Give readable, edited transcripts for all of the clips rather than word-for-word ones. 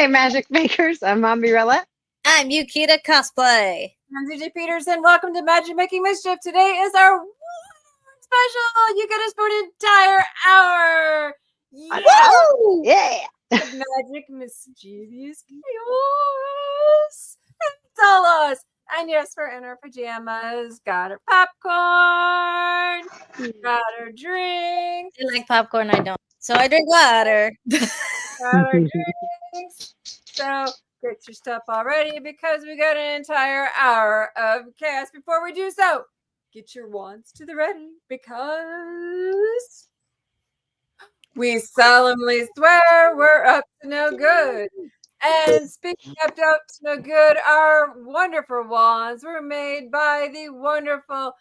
Hey, Magic Makers. I'm Amirella. I'm Yukita Cosplay. I'm CJ Peterson. Welcome to Magic Making Mischief. Today is our special. You get us for an entire hour. Woo! Yeah. Magic mischievous chaos. Tell us. And yes, we're in our pajamas. Got our popcorn. Got our drinks. I like popcorn. I don't. So I drink water. Got our drinks. So get your stuff already because we got an entire hour of chaos. Before we do so, get your wands to the ready because we solemnly swear we're up to no good. And speaking of up to no good, our wonderful wands were made by the wonderful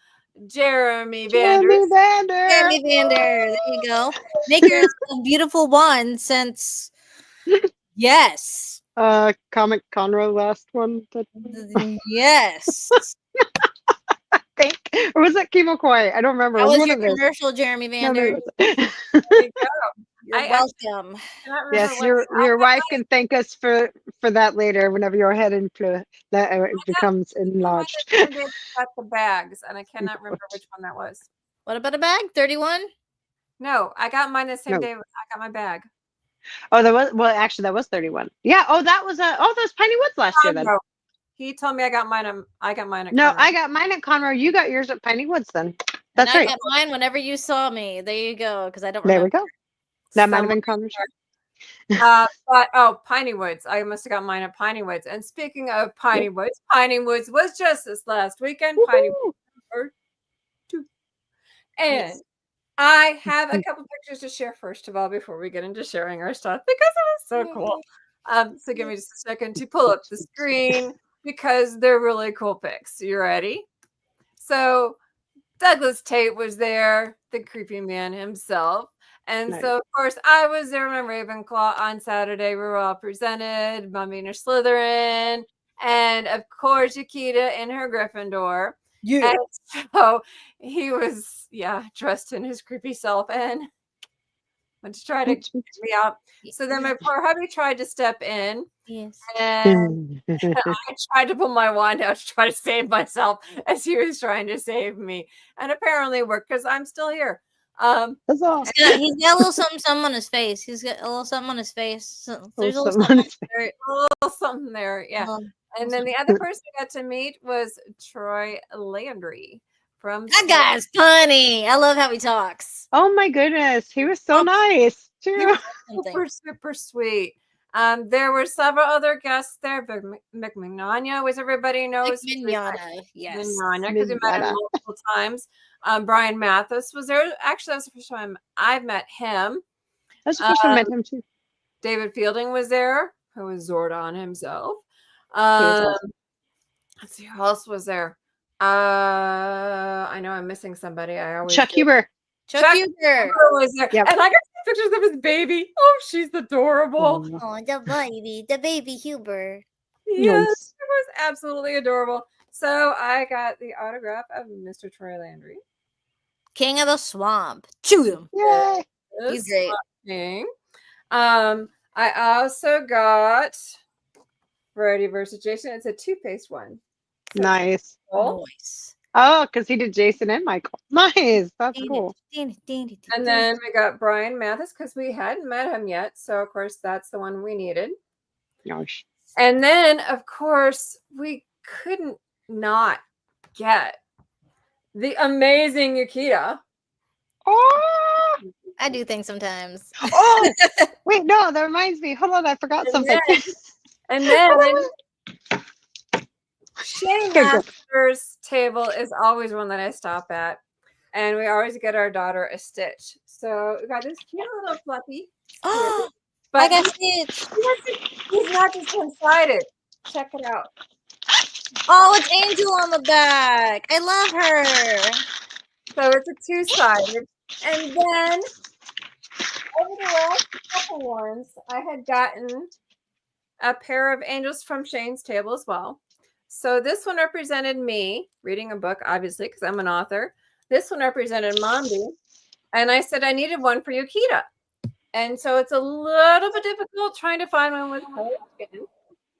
Jeremy Vander. Jeremy Vander. There you go. Makers of beautiful wands since yes. Comic Conroe last one. Yes. I think. Or was that Kimo Koi? I don't remember. That was one your of those. commercial, Jeremy No, Vander. There you go. You're welcome. Yes, your wife can thank us for that later whenever your head becomes enlarged. Got the bags, and I cannot remember which one that was. What about a bag? 31? No, I got mine the same day. I got my bag. Oh, that was 31. Yeah. Oh, that was that was Piney Woods last year then. No. He told me I got mine. I got mine at No, Conroe. I got mine at Conroe. You got yours at Piney Woods then. That's right. I got mine whenever you saw me. There you go. Because I don't There remember. we go. That might have been Conroe. But Piney Woods. I must have got mine at Piney Woods. And speaking of Piney Woods, Piney Woods was just this last weekend. Piney Woods number 2. And Yes. I have a couple pictures to share first of all before we get into sharing our stuff because it was so cool. So give me just a second to pull up the screen because they're really cool pics. You ready? So Douglas Tate was there, the creepy man himself. And Nice. so, of course, I was there with my Ravenclaw on Saturday. We were all presented, Mummy and her Slytherin, and of course, Yukita in her Gryffindor. Yeah. And so he was, dressed in his creepy self and went to try to get me out. So then my poor hubby tried to step in. Yes. And I tried to pull my wand out to try to save myself as he was trying to save me. And apparently it worked because I'm still here. That's awesome. He's got a little something on his face. He's got a little something on his face. So there's a little something there. Yeah. And then the other person I got to meet was Troy Landry from that guy's funny. I love how he talks. Oh my goodness. He was so nice too. He was super sweet. There were several other guests there. McMignogna, as everybody knows. Mignogna, yes. Mignogna, because we met him multiple times. Brian Mathis was there. Actually, that was the first time I've met him. That's the first time I met him too. David Fielding was there, who was Zordon himself. Awesome. Let's see who else was there. I know I'm missing somebody. Chuck Huber. Chuck Huber was there. Yep. And I got pictures of his baby. Oh, she's adorable. Oh, the baby Huber. Yes, Nice. it was absolutely adorable. So I got the autograph of Mr. Troy Landry. King of the Swamp. Chew him. Yay. He's great. King. I also got Brody versus Jason. It's a two-faced one. So Nice. cool. Nice. Oh, because he did Jason and Michael. Nice. That's cool. And then we got Brian Mathis because we hadn't met him yet. So, of course, that's the one we needed. Gosh. And then, of course, we couldn't not get the amazing Yukita. Oh, I do things sometimes. oh, wait, no, that reminds me. Hold on, I forgot something. And then Shane Master's table is always one that I stop at. And we always get our daughter a Stitch. So we got this cute little fluffy. Oh, But I got Stitch. he's not just one-sided. Check it out. Oh, it's Angel on the back. I love her. So it's a two-sided. And then over the last couple ones, I had gotten a pair of angels from Shane's table as well. So this one represented me reading a book, obviously, because I'm an author. This one represented Mombi. And I said I needed one for Yukita. And so it's a little bit difficult trying to find one with colored skin.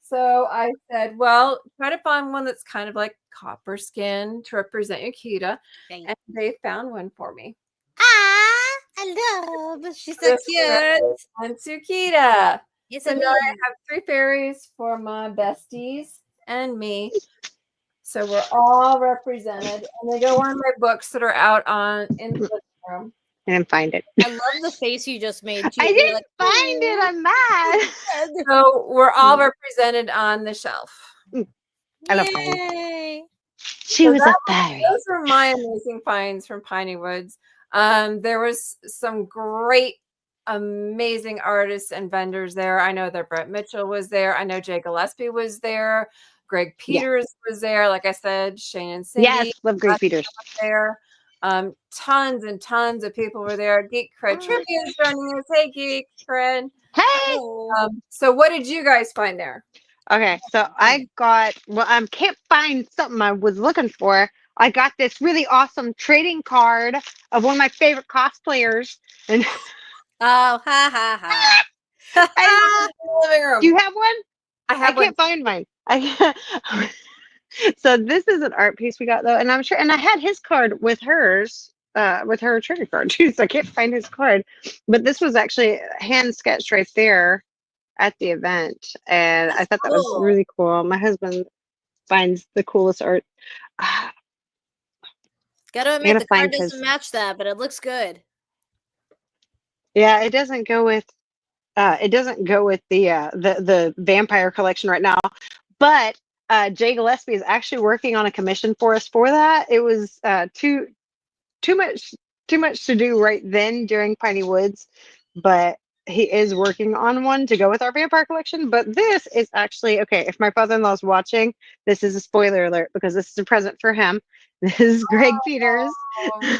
So I said, well, try to find one that's kind of like copper skin to represent Yukita. Right. And they found one for me. Ah, I love. She's so This cute. And Tsukita. Yes, So I now I mean. have 3 fairies for my besties and me. So we're all represented. And they go on my books that are out in the living room. I didn't find it. I love the face you just made. Too. I You're didn't like, find it. I'm mad. So we're all represented on the shelf. I love Piney. yay. She was a fairy. Those are my amazing finds from Piney Woods. There was some great, amazing artists and vendors there. I know that Brett Mitchell was there. I know Jay Gillespie was there. Greg Peters was there. Like I said, Shane and Cindy. Yes, love Greg Peters. Was there. Tons and tons of people were there. Geek Cred Trivia is joining us. Hey, Geek Cred. Hey. So what did you guys find there? Okay, so I got, well, I can't find something I was looking for. I got this really awesome trading card of one of my favorite cosplayers. And Oh, ha ha ha. I in the living room. do you have one? I can't find mine. So this is an art piece we got though, and I'm sure, and I had his card with hers, with her trading card too. So I can't find his card, but this was actually hand sketched right there at the event, and I thought that was cool. really cool. My husband finds the coolest art. Gotta admit, gotta the card find doesn't his- match that, but it looks good. Yeah, it doesn't go with the vampire collection right now, but Jay Gillespie is actually working on a commission for us for that. It was too much to do right then during Piney Woods, but he is working on one to go with our vampire collection. But this is actually okay. If my father-in-law is watching, this is a spoiler alert because this is a present for him. This is Greg Peters. oh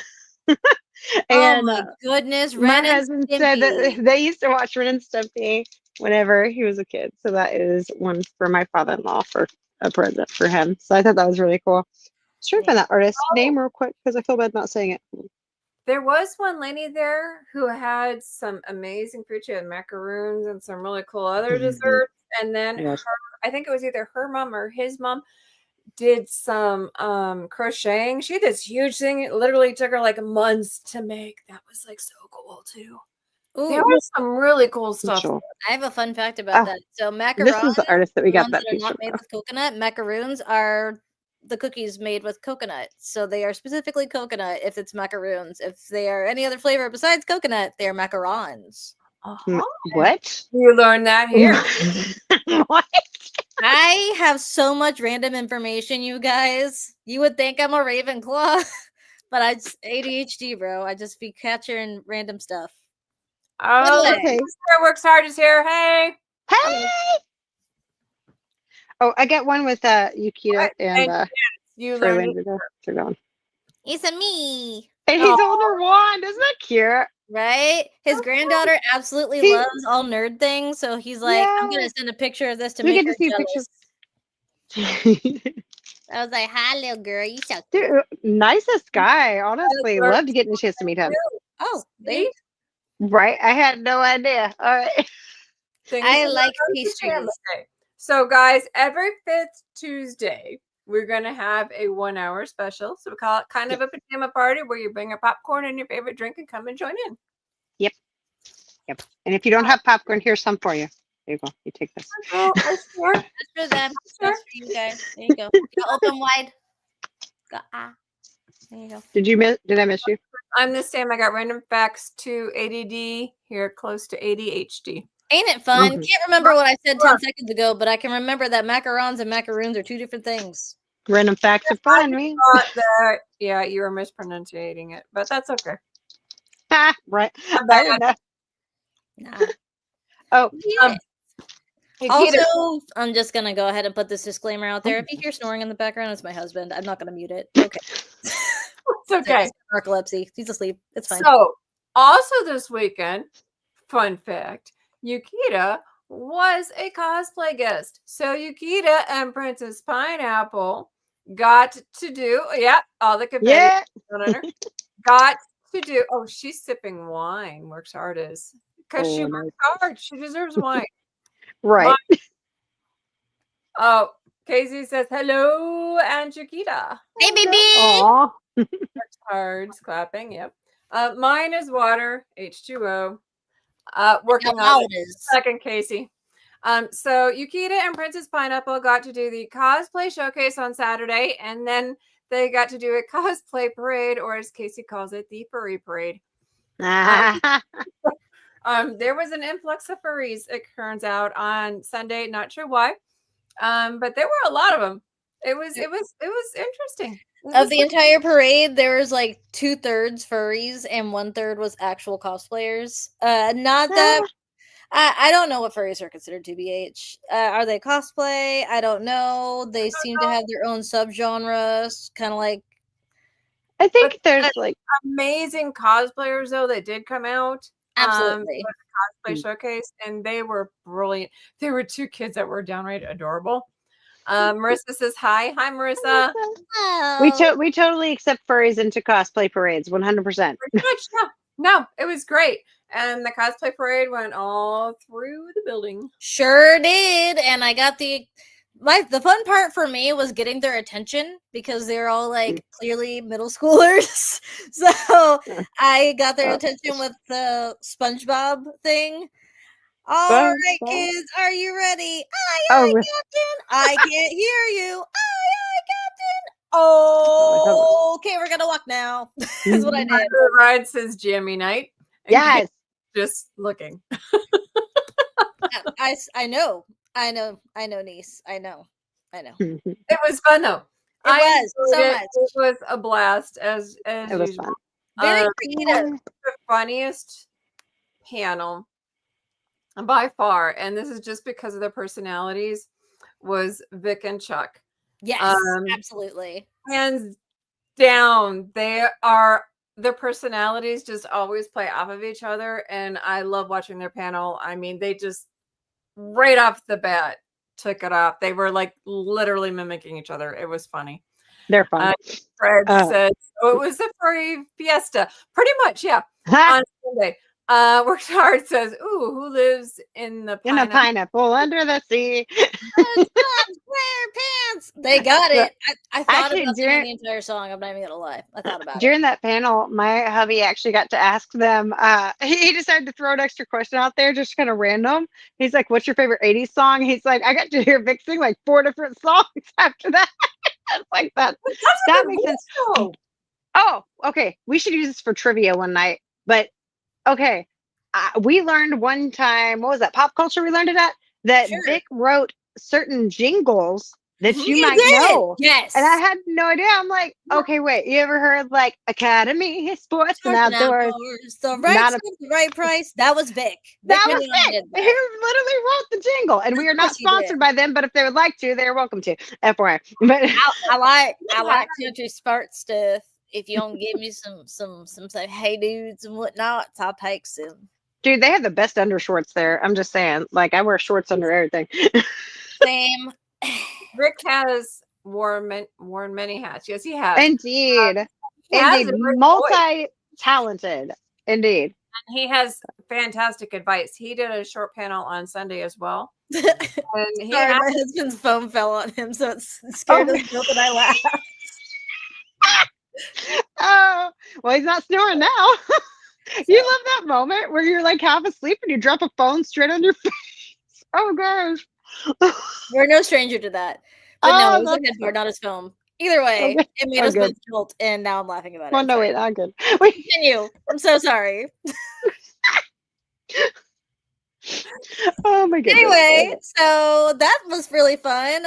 And my goodness, my Ren and husband said that Stimpy. they used to watch Ren and Stimpy whenever he was a kid. So that is one for my father-in-law for a present for him. So I thought that was really cool. Let's try to find that artist's name real quick because I feel bad not saying it. There was one lady there who had some amazing food. She had macaroons and some really cool other desserts. And then Yes. I think it was either her mom or his mom did some crocheting. She had this huge thing. It literally took her like months to make. That was like so cool too. There Ooh, was some really cool stuff. Sure. I have a fun fact about Oh, that. So This macarons, is the artist that we the got ones that that are piece not from. made with coconut, macaroons are the cookies made with coconut. So they are specifically coconut if it's macaroons. If they are any other flavor besides coconut, they are macarons. What? You learned that here. What? I have so much random information, you guys. You would think I'm a Ravenclaw, but I just ADHD, bro. I just be catching random stuff. Oh, Okay. Sarah works hard is here. Hey. Hey! Oh, I got one with Yukita and You learned Ferlin. They're going. It's a me, And he's holding her wand. Isn't that cute? right? His granddaughter absolutely He- loves all nerd things, so he's like, I'm gonna Yeah. send a picture of this to We make get her to see jealous. pictures. I was like, "Hi, little girl, you so cute." Dude, nicest guy. Honestly, loved getting a chance to meet him. Oh, See? Right? I had no idea. All right. Things I to learn like on pastries. Family Day. So, guys, every fifth Tuesday, we're going to have a 1-hour special. So, we call it kind of a pajama party where you bring your popcorn and your favorite drink and come and join in. Yep. And if you don't have popcorn, here's some for you. There you go. You take this. Oh, I swear. That's for them. That's for you guys. There you go. Go open wide. Go There you go. Did I miss you? I'm the same. I got random facts to ADD here, close to ADHD. Ain't it fun? Mhm. Can't remember what I said 10 seconds ago, but I can remember that macarons and macaroons are two different things. Random facts are fun, man. Thought that, yeah, you were mispronouncing it, but that's okay. Ah, right. Not I bad. didn't know. Nah. Oh, Yeah. Yukita, Also, I'm just gonna go ahead and put this disclaimer out there. If you hear snoring in the background, it's my husband. I'm not gonna mute it. Okay. it's okay. Narcolepsy. He's asleep. It's fine. So, also this weekend, fun fact, Yukita was a cosplay guest. So, Yukita and Princess Pineapple got to do, all the confetti yeah. on her. Got to do, she's sipping wine, works hard as. because she Oh, worked nice. hard. She deserves wine. Right. Oh, Casey says hello, and Chiquita. Hey, baby. Aw. Cards clapping. Yep. Mine is water, H2O. Working Now on it it. is. Second, Casey. So Yukita and Princess Pineapple got to do the cosplay showcase on Saturday, and then they got to do a cosplay parade, or as Casey calls it, the furry parade. There was an influx of furries, it turns out, on Sunday. Not sure why, but there were a lot of them. It was interesting. Of the entire parade, there was like 2/3 furries and 1/3 was actual cosplayers. Not that I don't know what furries are considered, TBH. Are they cosplay? I don't know. They seem to have their own subgenres, kind of like. I think there's like amazing cosplayers though that did come out. Absolutely. For the cosplay showcase, and they were brilliant. There were 2 kids that were downright adorable. Marissa says hi. Hi, Marissa. we totally accept furries into cosplay parades, 100%. No, it was great. And the cosplay parade went all through the building. Sure did. And I got the fun part for me was getting their attention because they're all like clearly middle schoolers. So I got their attention with the SpongeBob thing. All right, kids, are you ready? Aye, Captain. I can't hear you. Aye, Captain. Oh, okay, we're gonna walk now. Is what I did. Ride says jammy night. Yes. Just looking. I know, niece. I know. It was fun though. It was so much. It was a blast as It was usual. fun. Very creative. The funniest panel by far, and this is just because of their personalities, was Vic and Chuck. Yes, absolutely. Hands down, their personalities just always play off of each other, and I love watching their panel. I mean, they just right off the bat took it off. They were like literally mimicking each other. It was funny. They're fun. Fred said, it was a furry fiesta. Pretty much, yeah. On Sunday. Worked hard says, ooh, who lives in the in a pineapple under the sea? Square pants. They got it. I thought Actually, about singing the entire song. I'm not even gonna lie. I thought about during that panel, my hubby actually got to ask them. He decided to throw an extra question out there, just kind of random. He's like, "What's your favorite '80s song?" He's like, "I got to hear Vic sing like 4 different songs after that." Like that. That makes sense. Oh, okay. We should use this for trivia one night. But okay, we learned one time. What was that? Pop culture. We learned it at that Vic wrote certain jingles that you might know. Yes. And I had no idea. I'm like, okay, wait. You ever heard like Academy Sports and Outdoors? The right price. That was Vic. That was Vic. He literally wrote the jingle, and we are not sponsored by them. But if they would like to, they are welcome to. FYI. But I like country sports stuff. If you don't give me some say hey dudes and whatnot, I'll take some. Dude, they have the best undershorts there. I'm just saying. Like, I wear shorts under everything. Same. Rick has worn many hats. Yes, he has. Indeed. Indeed. Multi-talented. Indeed. And he has fantastic advice. He did a short panel on Sunday as well. And my husband's phone fell on him, so it's scared us both, and I laughed. Oh, well, he's not snoring now. You love that moment where you're like half asleep and you drop a phone straight on your face. Oh gosh. We're no stranger to that. But no, it was a headboard, not his phone. Either way, it made us both jolt, and now I'm laughing about it. Well, no, wait, not good. Continue. I'm so sorry. Oh my goodness. Anyway, so that was really fun.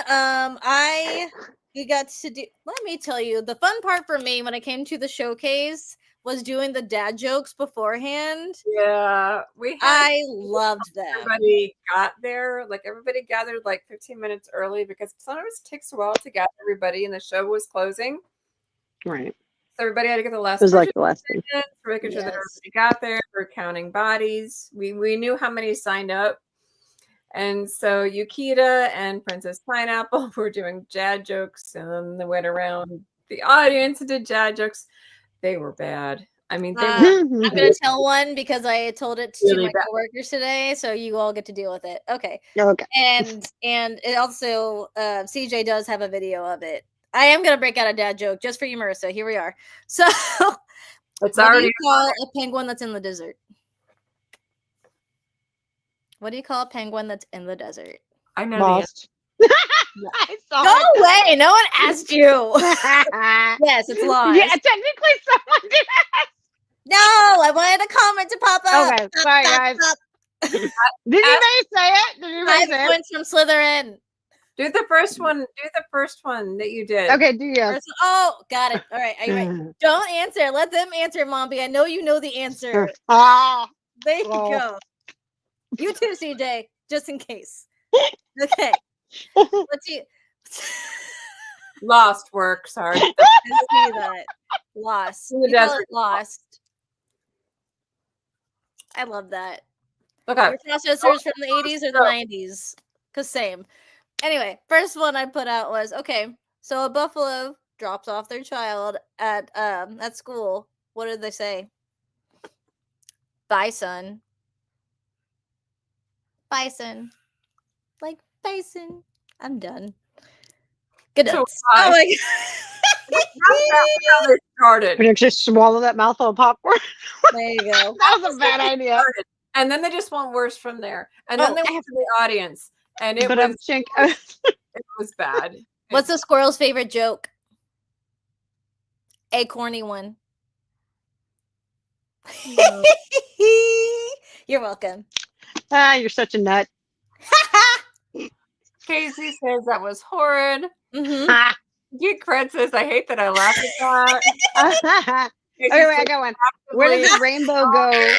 We got to do. Let me tell you, the fun part for me when it came to the showcase was doing the dad jokes beforehand. Yeah, I loved them. Everybody got there, like everybody gathered like 15 minutes early because sometimes it takes a while to gather everybody, and the show was closing. Right. So everybody had to get the last. It was like the last thing. For making sure that everybody got there. We're counting bodies. We knew how many signed up. And so Yukita and Princess Pineapple were doing dad jokes, and then they went around the audience and did dad jokes. They were bad. I mean, they I'm gonna tell one because I told it to Really my bad. coworkers today, so you all get to deal with it. Okay. Okay. And it also CJ does have a video of it. I am gonna break out a dad joke just for you, Marissa. Here we are. So it's what do already you call a penguin that's in the desert? What do you call a penguin that's in the desert? I know Lost. I saw Go it. away! No one asked you. Yes, it's lost. Yeah, technically someone did. No, I wanted a comment to pop up. Okay, sorry guys. Did anybody say it? Did anybody 5 say it? points from Slytherin. Do the first one. Do the first one that you did. Okay, do you? Oh, got it. All right, are you ready? Don't answer. Let them answer, Mombi. I know you know the answer. Ah, There you well. go. You too, CJ, just in case. Okay. Let's see. Lost work. Sorry. I see that. Lost. In the You call desert. it lost. I love that. Okay. Your processors from the 80s or the 90s? Because same. Anyway, first one I put out was, okay, so a buffalo drops off their child at school. What did they say? Bison. Bison. Like bison. I'm done. Good So, nuts. Oh my That's how they started. Could you just swallow that mouthful of popcorn? There you go. That was a bad idea. And then they just went worse from there. And then they went to the audience, and it But was it was bad. What's the squirrel's favorite joke? A corny one. You're welcome. You're such a nut. Casey says that was horrid. Mm-hmm. Geek Cred says, I hate that I laughed at that. Okay, wait, I got one. Where does the rainbow go?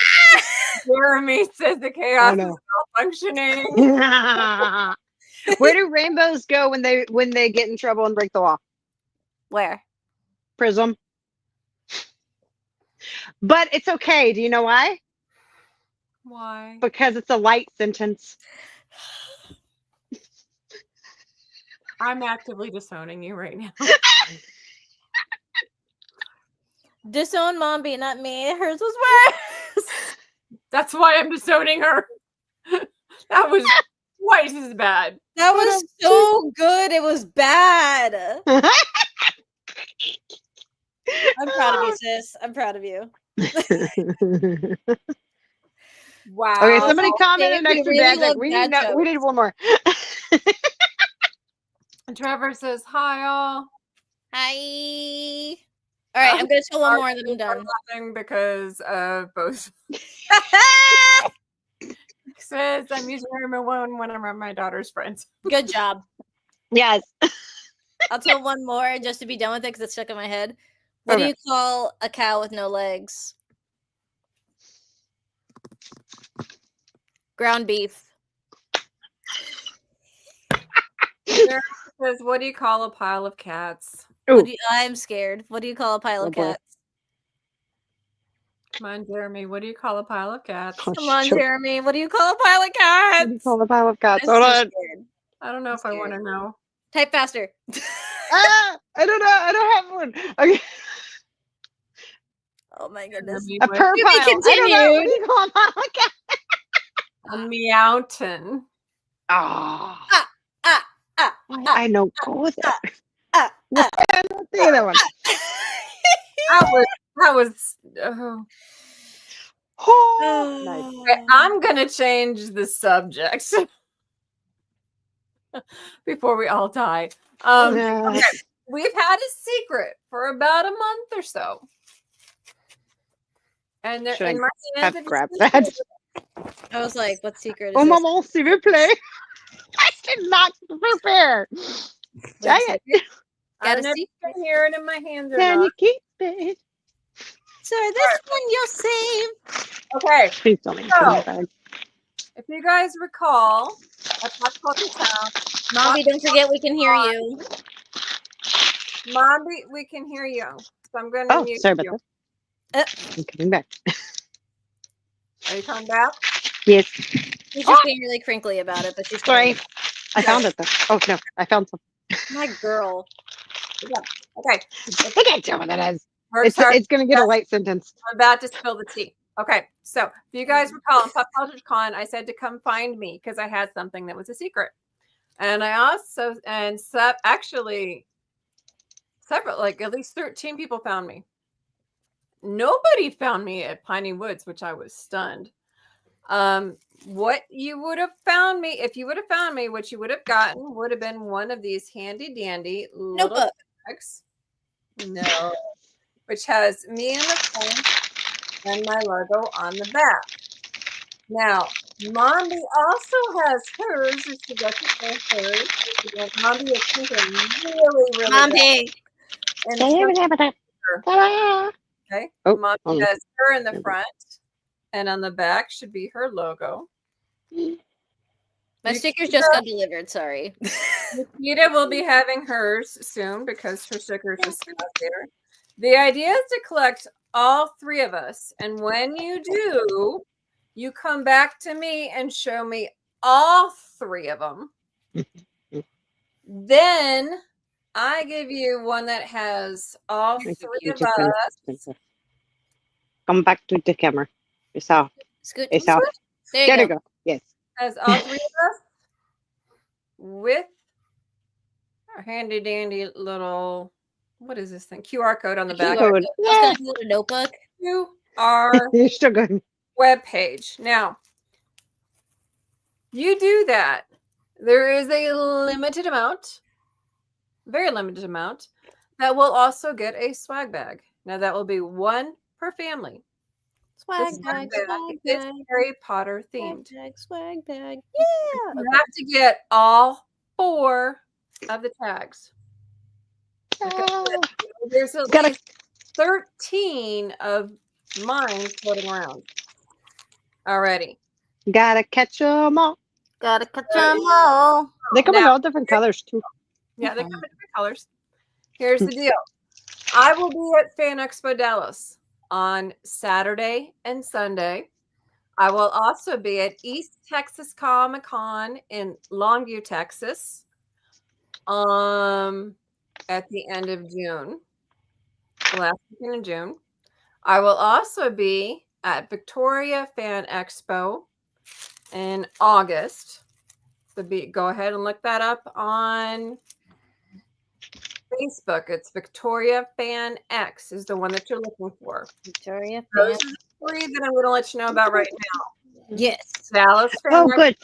Jeremy says the chaos Oh, no. is malfunctioning. Where do rainbows go when they get in trouble and break the law? Where? Prism. But it's okay. Do you know why? Why? Because it's a light sentence. I'm actively disowning you right now. Disown Mombi, not me. Hers was worse. That's why I'm disowning her. That was twice as bad. That was so good. It was bad. I'm proud of you, sis. I'm proud of you. Wow. Okay, somebody commented Dave, next to we really dad joke. love We dad need we need one more. And Trevor says, hi, all. Hi. All right, I'm going to tell one more and then I'm done. Laughing because of both. Says, I'm using Rainbow when I'm around my daughter's friends. Good job. Yes. I'll tell one more just to be done with it because it's stuck in my head. What do you call a cow with no legs? Ground beef. Sarah says, what do you call a pile of cats? I'm scared. What do you call a pile of cats? Come on, Jeremy. What do you call a pile of cats? Come on, Jeremy. What do you call a pile of cats? What do you call a pile of cats? I'm Hold so on. scared. I don't know if I want to know. Type faster. I don't know. I don't have one. Okay. Oh my goodness. A purr pile. I don't know. What do you call a pile of cats? A meowton. Oh. I know. Go with it. I don't think of that one. That was. Nice. Okay, I'm gonna change the subject before we all die. Okay. We've had a secret for about a month or so, and they're in my hands. Have grabbed that. I was like, what secret is Oh, this? maman, s'il vous plaît. I did not prepare. Dang it. I don't know if you can hear it in my hands or Can not. you keep it? So this one you'll save. Okay. Please don't make So, me bad. if you guys recall, at Pop Culture Town, Mombi, don't forget we can hear you. Mombi, we can hear you. So I'm going to mute Sorry you. about that. I'm coming back. Are you coming back? Yes. She's just being really crinkly about it, but she's Sorry. coming. I found it though. Oh no, I found something. My girl. Yeah. Okay. I can't tell what that is. It's going to get a light sentence. I'm about to spill the tea. Okay, so if you guys recall in Pop Culture Con, I said to come find me because I had something that was a secret. And I also, actually, several, like at least 13 people found me. Nobody found me at Piney Woods, which I was stunned. What you would have found me, if you would have found me, what you would have gotten would have been one of these handy dandy little Notebook. bags. No, which has me in the front and my logo on the back. Now, Mombi also has hers. If she got to say hers, Mombi is thinking really, really Mombi. bad. Okay, Oh, Mombi has her in the front, and on the back should be her logo. My stickers just got delivered. Sorry. Nikita will be having hers soon because her stickers just got there. The idea is to collect all three of us, and when you do, you come back to me and show me all three of them. Then I give you one that has all three of us. Come back to the camera. It's out. Scoot. It's out. There you go. Yes. Has all three of us with a handy dandy little, what is this thing? QR code on the back. Code. I was going to do a notebook. You are You're still going. web page. Now, you do that. There is a limited amount, very limited amount, that will also get a swag bag. Now, that will be one per family. Swag bag, It's Harry Potter themed. swag bag. Yeah. You have to get all 4 of the tags. There's at least 13 of mine floating around already. Gotta catch them all. Gotta catch them all. They come in all different colors too. Yeah, they come in different colors. Here's the deal. I will be at Fan Expo Dallas on Saturday and Sunday. I will also be at East Texas Comic Con in Longview, Texas, at the end of June, the last weekend in June. I will also be at Victoria Fan Expo in August. So go ahead and look that up on Facebook. It's Victoria Fan X is the one that you're looking for. Victoria Fan. Those are the 3 that I'm going to let you know about right now. Yes. Dallas Fan Oh, Expo good.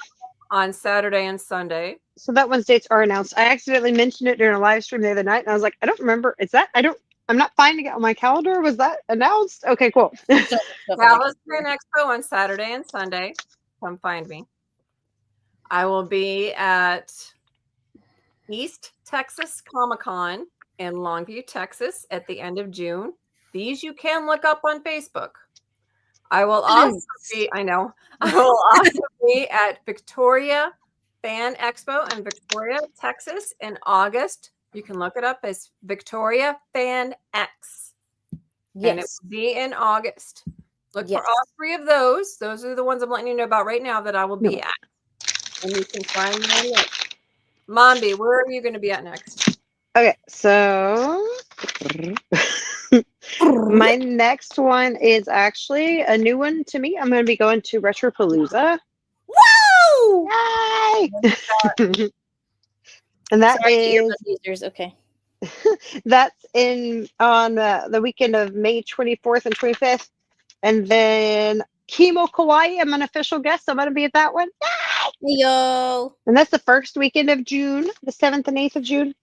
on Saturday and Sunday. So that one's dates are announced. I accidentally mentioned it during a live stream the other night, and I was like, I don't remember. Is that? I'm not finding it on my calendar. Was that announced? Okay, cool. Dallas Fan Expo on Saturday and Sunday. Come find me. I will be at East Texas Comic Con in Longview, Texas at the end of June. These you can look up on Facebook. I will also be, I will also be at Victoria Fan Expo in Victoria, Texas in August. You can look it up as Victoria Fan X. Yes. And it will be in August. Look for all 3 of those. Those are the ones I'm letting you know about right now that I will be at. And you can find me on there. Mombi, where are you going to be at next? Okay, so my next one is actually a new one to me. I'm going to be going to Retropalooza. Woo! Yay! And that is users. Okay. that's on the weekend of May 24th and 25th. And then Kimo Kawaii, I'm an official guest. I'm going to be at that one. Yay! Yo. And that's the first weekend of June, the 7th and 8th of June.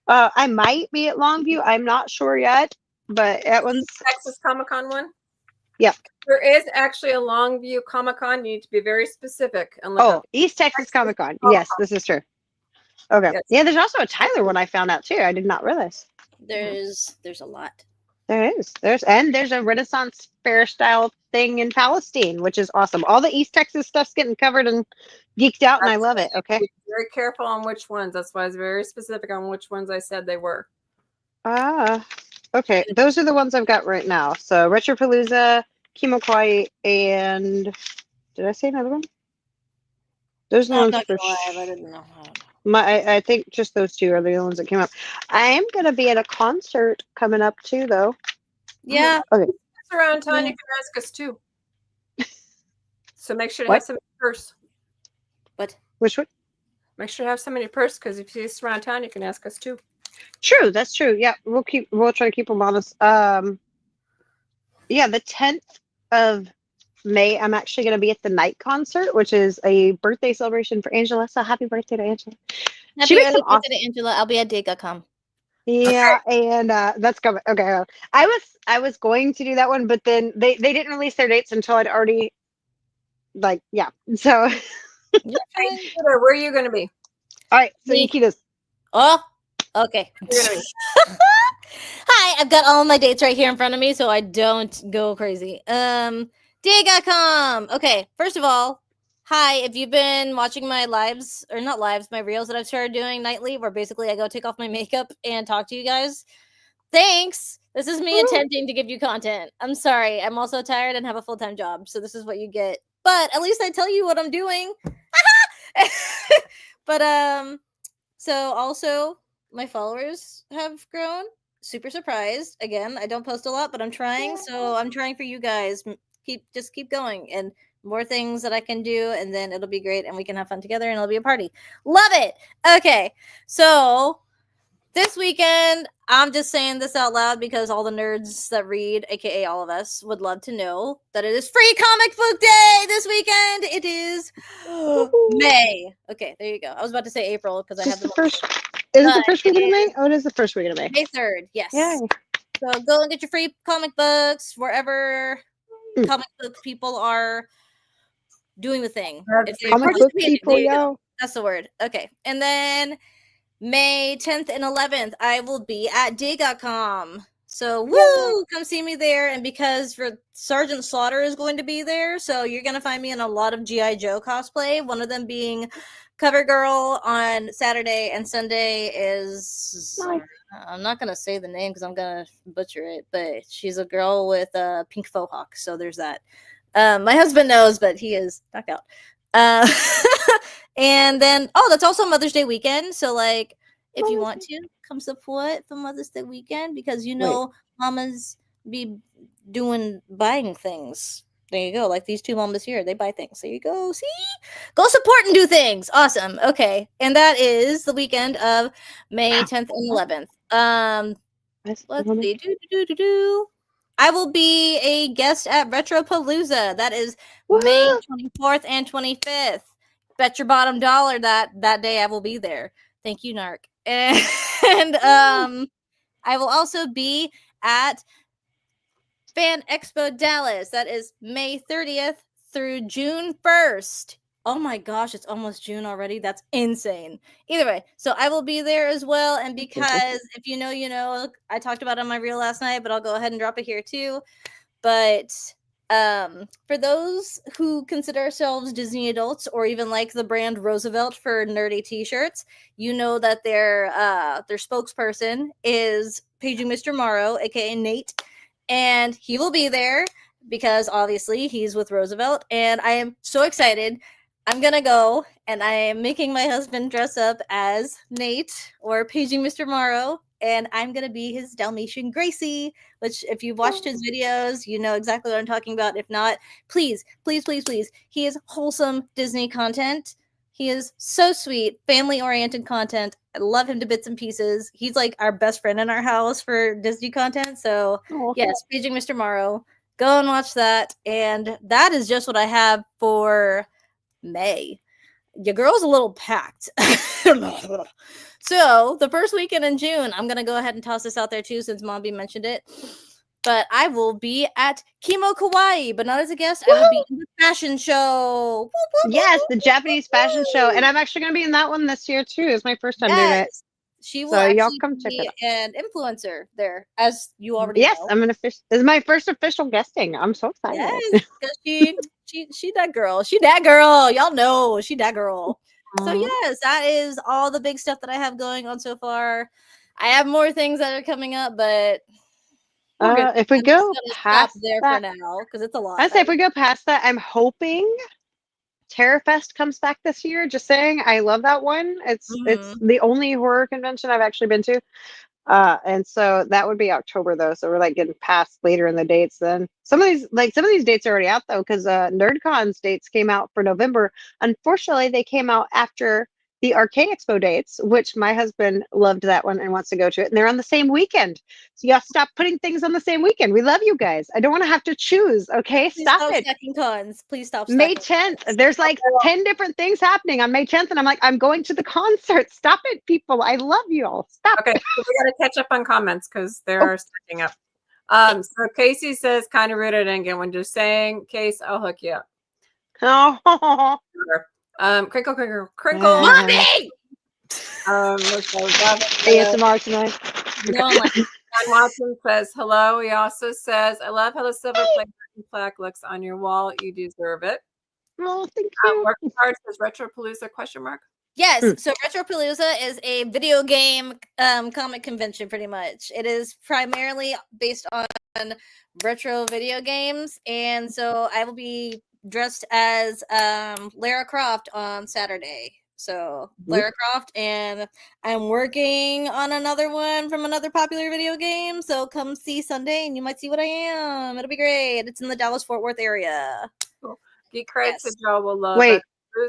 I might be at Longview. I'm not sure yet, but that one's Texas Comic Con one? Yep. There is actually a Longview Comic Con. You need to be very specific. And look up East Texas Comic Con. Yes, this is true. Okay. Yes. Yeah, there's also a Tyler one I found out too. I did not realize. There's a lot. There is. There's a Renaissance fair style thing in Palestine, which is awesome. All the East Texas stuff's getting covered and geeked out, and I love it. Okay. Be very careful on which ones. That's why I was very specific on which ones I said they were. Okay. Those are the ones I've got right now. So Retropalooza, Kimo Kawaii, and did I say another one? Those are the ones for I didn't know. I think just those 2 are the ones that came up. I am going to be at a concert coming up too, though. Yeah. Okay. Around town, Yeah. you can ask us too. So make sure to What? have some in your purse. But Which one? Make sure to have some in your purse because if you see us around town, you can ask us too. True, that's true. Yeah, we'll try to keep them honest. Yeah, the 10th of May, I'm actually going to be at the night concert, which is a birthday celebration for Angela. So happy birthday to Angela. She happy makes early some birthday awesome. to Angela. I'll be at Dig.com. Yeah, and that's coming. Okay, I was going to do that one, but then they didn't release their dates until I'd already yeah. So You're fine. Where are you going to be? all right, so Me. Nikita's. Oh, okay. You're going to be. Hi, I've got all my dates right here in front of me, so I don't go crazy. Dig.com. Okay, first of all, hi. If you've been watching my lives, or not lives, my reels that I've started doing nightly, where basically I go take off my makeup and talk to you guys. Thanks. This is me attempting to give you content. I'm sorry. I'm also tired and have a full-time job, so this is what you get. But at least I tell you what I'm doing. But so also my followers have grown. Super surprised. Again, I don't post a lot, but I'm trying. So I'm trying for you guys. Keep going and more things that I can do, and then it'll be great and we can have fun together and it'll be a party. Love it. Okay. So this weekend, I'm just saying this out loud because all the nerds that read, aka all of us, would love to know that it is free comic book day this weekend. It is May. Okay, there you go. I was about to say April because I Is had this the the first? Is it the but first it weekend of May? is Oh, it is the first weekend of May. May 3rd. Yes. Yay. So go and get your free comic books wherever Mm. comic book people are doing the thing. That's If they're Comic book participating, people, there you go. yo. That's the word. Okay. And then May 10th and 11th, I will be at Dig.com. So, woo! Come see me there. And because for Sergeant Slaughter is going to be there, so you're going to find me in a lot of G.I. Joe cosplay, one of them being Cover Girl on Saturday, and Sunday is. Nice. I'm not going to say the name because I'm going to butcher it, but she's a girl with a pink faux hawk. So, there's that. My husband knows, but he is knocked out. And then, that's also Mother's Day weekend. So, like, if you want to come support for Mother's Day weekend, because mamas be buying things. There you go. Like these two mamas here, they buy things. There you go. See, go support and do things. Awesome. Okay, and that is the weekend of May 10th and 11th. Let's see. I will be a guest at Retropalooza. That is May 24th and 25th. Bet your bottom dollar that day I will be there. Thank you, Narc. And I will also be at Fan Expo Dallas. That is May 30th through June 1st. Oh my gosh, it's almost June already. That's insane. Either way, so I will be there as well. And because if you know, you know, I talked about it on my reel last night, but I'll go ahead and drop it here too. But for those who consider ourselves Disney adults or even like the brand Roosevelt for nerdy t-shirts, you know that their spokesperson is Paging Mr. Morrow, aka Nate, and he will be there because obviously he's with Roosevelt, and I am so excited. I'm gonna go and I am making my husband dress up as Nate or Paging Mr. Morrow, and I'm gonna be his Dalmatian Gracie, which if you've watched his videos, you know exactly what I'm talking about. If not, please, please, please, please. He is wholesome Disney content. He is so sweet, family-oriented content. I love him to bits and pieces. He's like our best friend in our house for Disney content. So yes, Paging Mr. Morrow. Go and watch that. And that is just what I have for May. Your girl's a little packed. So the first weekend in June, I'm gonna go ahead and toss this out there too, since Mombi mentioned it. But I will be at Kimo Kawaii, but not as a guest. I will be in the fashion show. Yes, the Japanese fashion show, and I'm actually going to be in that one this year too. It's my first time doing it. She will So y'all actually come check be it out. an influencer there, as you already Yes, know. I'm gonna fish. This is my first official guesting. I'm so excited. Yes, because she that girl. She that girl. Y'all know she that girl. So yes, that is all the big stuff that I have going on so far. I have more things that are coming up, but if we go past stop there that, for now because it's a lot. I say if we go past that, I'm hoping TerraFest comes back this year. Just saying, I love that one. It's the only horror convention I've actually been to. And so that would be October though. So we're like getting past later in the dates. Then some of these dates are already out though, because NerdCon's dates came out for November. Unfortunately, they came out after the Arcade Expo dates, which my husband loved that one and wants to go to it. And they're on the same weekend. So y'all stop putting things on the same weekend. We love you guys. I don't want to have to choose. Okay, Please stop it. stacking cons. Please stop May stacking 10th. There's like 10 different things happening on May 10th. And I'm like, I'm going to the concert. Stop it, people. I love you all. Stop. Okay, so we got to catch up on comments because they're stacking up. So Casey says, kind of rude I didn't get one. Just saying, Case, I'll hook you up. Oh. Crinkle, crinkle, crinkle. Mommy! ASMR tonight. No, like John Watson says hello. He also says, I love how the silver plaque looks on your wall. You deserve it. Oh, thank you. Working hard says Retropalooza question mark. Yes, so Retropalooza is a video game comic convention pretty much. It is primarily based on retro video games, and so I will be dressed as Lara Croft on Saturday. So Lara Croft, and I'm working on another one from another popular video game. So come see Sunday, and you might see what I am. It'll be great. It's in the Dallas-Fort Worth area. Cool. Geek Cred said Yes. y'all will love Wait.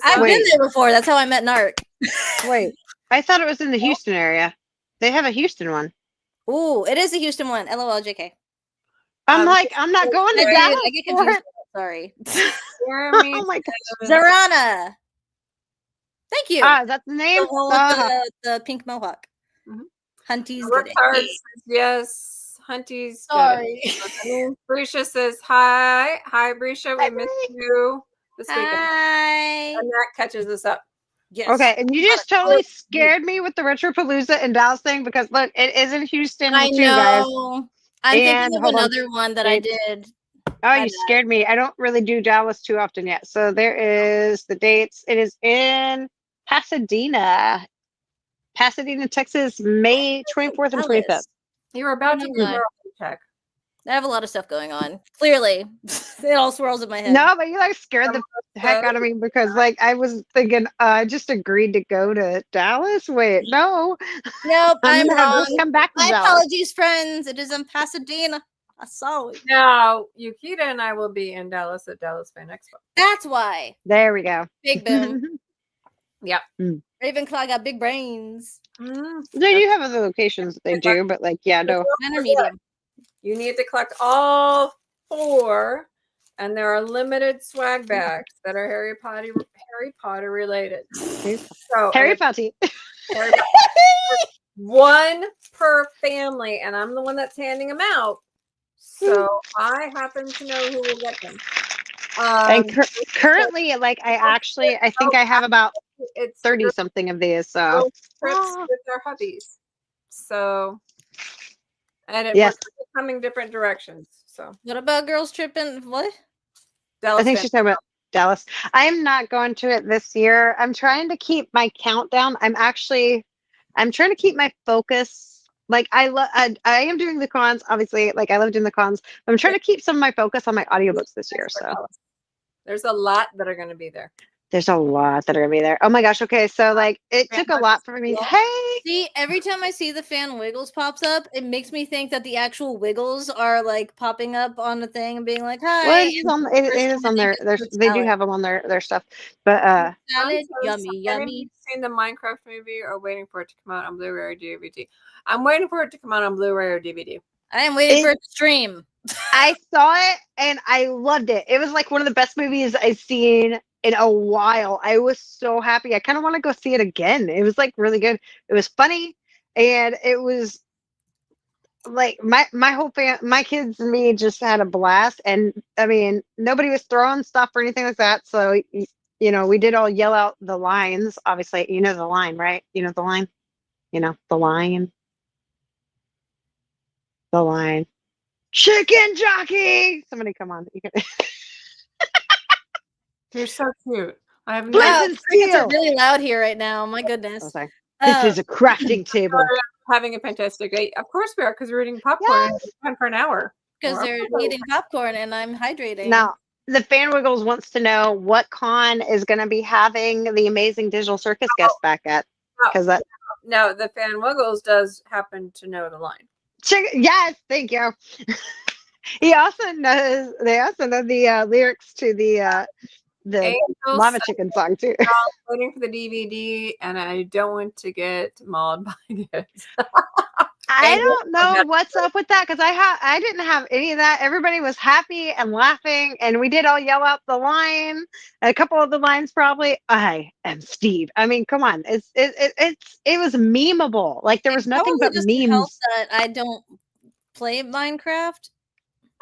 I've been there before. That's how I met Narc. Wait, I thought it was in the Houston area. They have a Houston one. Ooh, it is a Houston one. LOL, JK. I'm like, I'm not going to Dallas. I get confused. Sorry. Jeremy Oh my god. Zarana. Thank you. That's the name. The one with the pink mohawk. Hunty's Work good. hard says yes. Hunty's Sorry. good. Brisha says hi. Hi, Brisha. We missed you this weekend. Hi. And that catches us up. Yes. Okay, and you just totally scared me with the Retropalooza and Dallas thing, because look, it is in Houston I too, guys. know. I'm thinking of another one that I did. Oh, you scared me. I don't really do Dallas too often yet. So there is the dates. It is in Pasadena, Texas, May 24th and 25th. You were about to do check. I have a lot of stuff going on. Clearly, it all swirls in my head. No, but you like scared the heck out of me, because like I was thinking, I just agreed to go to Dallas. Wait, no. Nope, I'm wrong. Just come back to My Dallas. apologies, friends. It is in Pasadena. I saw it. Now, Yukita and I will be in Dallas at Dallas Fan Expo. That's why. There we go. Big boom. Yep. Ravenclaw got big brains. They do have other locations that they do, but like, yeah, no. Mine are medium. You need to collect all 4, and there are limited swag bags that are Harry Potter related. So Harry Potter. One per family, and I'm the one that's handing them out. So I happen to know who will get them. And currently, like, I think I have about 30 something of these. So trips with their hubbies. So, and it was coming different directions. So what about girls tripping? What? I think she's talking about Dallas. I'm not going to it this year. I'm trying to keep my countdown. I'm trying to keep my focus. Like I am doing the cons, obviously. Like I love doing the cons. But I'm trying to keep some of my focus on my audiobooks this year. So there's a lot that are going to be there. There's a lot that are gonna be there. Oh my gosh. Okay, so like it took a lot for me. Hey, see, every time I see the fan Wiggles pops up, it makes me think that the actual Wiggles are like popping up on the thing and being like, "Hi." Well, it is on their. They do have them on their stuff, but salad, yummy, yummy. Seen the Minecraft movie or waiting for it to come out on Blu-ray or DVD? I'm waiting for it to come out on Blu-ray or DVD. I am waiting for it to stream. I saw it and I loved it. It was like one of the best movies I've seen in a while. I was so happy. I kind of want to go see it again. It was like really good. It was funny, and it was like my whole my kids and me just had a blast. And I mean, nobody was throwing stuff or anything like that. So you know, we did all yell out the lines. Obviously, you know the line, right? You know the line. You know the line. The line. Chicken jockey. Somebody come on. You're so cute. I have crickets are really loud here right now. My goodness. Oh, sorry. This is a crafting table. Having a fantastic day. Of course we are, because we're eating popcorn for an hour. Because they're eating popcorn and I'm hydrating. Now, the Fan Wiggles wants to know what con is going to be having the amazing Digital Circus guest back at. Because that Now the Fan Wiggles does happen to know the line. Yes, thank you. He also knows. They also know the lyrics to the Angels, Mama Chicken song too. waiting for the DVD, and I don't want to get mauled by kids. I don't know what's up with that because I didn't have any of that. Everybody was happy and laughing, and we did all yell out the line. A couple of the lines probably. I am Steve. I mean, come on, it was memeable. Like there was nothing Probably but just help memes. that I don't play Minecraft.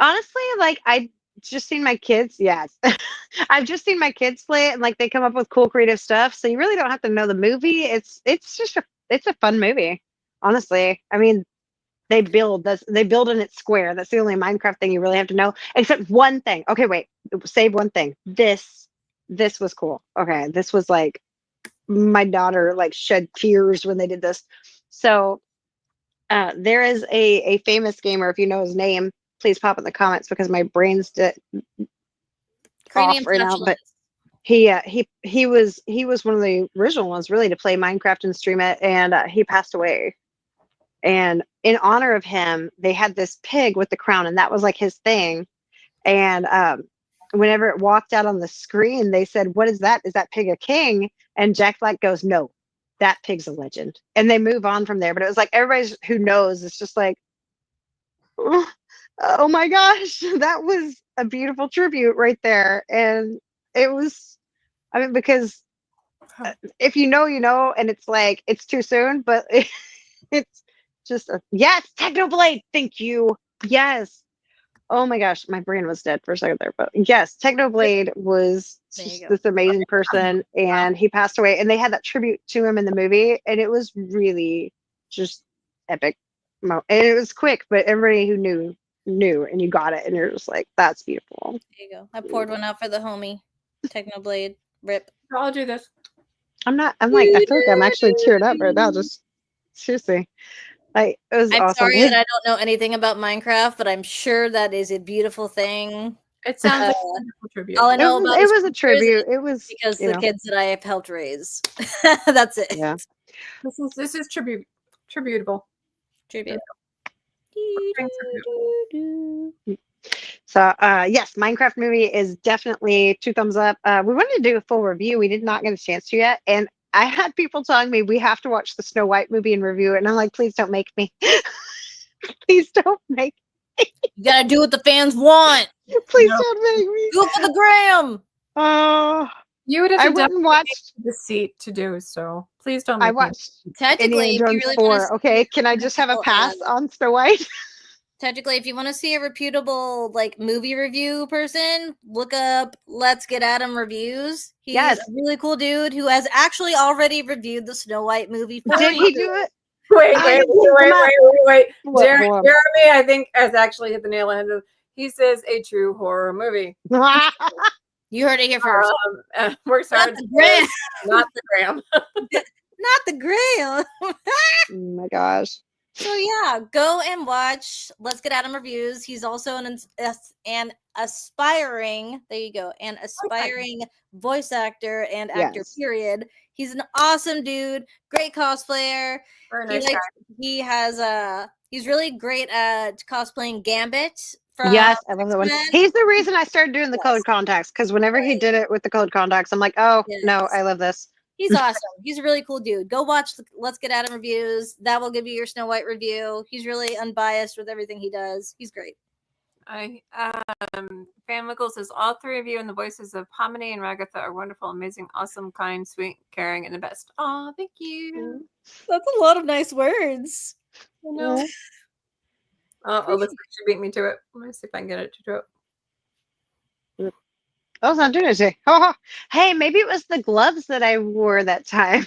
Honestly, like I just seen my kids. Yes, I've just seen my kids play it, and like they come up with cool, creative stuff. So you really don't have to know the movie. It's a fun movie. Honestly, I mean, they build in its square. That's the only Minecraft thing you really have to know. Except one thing. Okay, wait, save one thing. This was cool. Okay, this was like my daughter like shed tears when they did this. So there is a famous gamer. If you know his name, please pop in the comments because my brain's Cranium off right now. But specialist. he was one of the original ones really to play Minecraft and stream it, and he passed away. And in honor of him, they had this pig with the crown, and that was like his thing. And whenever it walked out on the screen, they said, "What is that? Is that pig a king?" And Jack Black goes, "No, that pig's a legend." And they move on from there. But it was like everybody who knows, it's just like, oh my gosh, that was a beautiful tribute right there. And it was, I mean, because if you know, you know, and it's like it's too soon, but it's just yes, Technoblade. Thank you. Yes. Oh my gosh, my brain was dead for a second there, but yes, Technoblade was There you just go. this amazing person, and he passed away. And they had that tribute to him in the movie, and it was really just epic. And it was quick, but everybody who knew, and you got it, and you're just like, that's beautiful. There you go. I poured one out for the homie. Technoblade. Rip. I'll do this. I'm like, I feel like I'm actually teared up right now. Just seriously, like it was I'm awesome. sorry that I don't know anything about Minecraft, but I'm sure that is a beautiful thing. It sounds like a wonderful tribute. All I know about it was a tribute. It was because the kids that I have helped raise. That's it. Yeah. This is tributable. Tribute. So yes, Minecraft movie is definitely 2 thumbs up. We wanted to do a full review. We did not get a chance to yet. And I had people telling me we have to watch the Snow White movie and review it. And I'm like, please don't make me. Please don't make You gotta do what the fans want. Please don't make me. Do it for the gram. Oh, You would have I to went and watched the seat to do so. Please don't make I watched Technically, Indiana if you Jones really 4. want to Okay, can I just have a pass on Snow White? Technically, if you want to see a reputable like movie review person, look up Let's Get Adam Reviews. He's a really cool dude who has actually already reviewed the Snow White movie for Did he do it? Wait. Jeremy, I think, has actually hit the nail on the head. He says a true horror movie. You heard it here first. Works hard. Not the gram. Not the gram. Oh my gosh. So yeah, go and watch Let's Get Adam Reviews. He's also an aspiring, there you go, an aspiring voice actor and actor, period. He's an awesome dude, great cosplayer. He has he's really great at cosplaying Gambit. Yes, I love that one. He's the reason I started doing the code contacts, because whenever he did it with the code contacts, I'm like, oh no, I love this. He's awesome. He's a really cool dude. Go watch Let's Get Adam Reviews. That will give you your Snow White review. He's really unbiased with everything he does. He's great. Fan Mickle says all 3 of you and the voices of Hominy and Ragatha are wonderful, amazing, awesome, kind, sweet, caring, and the best. Oh, thank you. That's a lot of nice words. I know. Oh, looks like she beat me to it. Let me see if I can get it to do it. Oh, it's not doing it today. Oh, hey, maybe it was the gloves that I wore that time.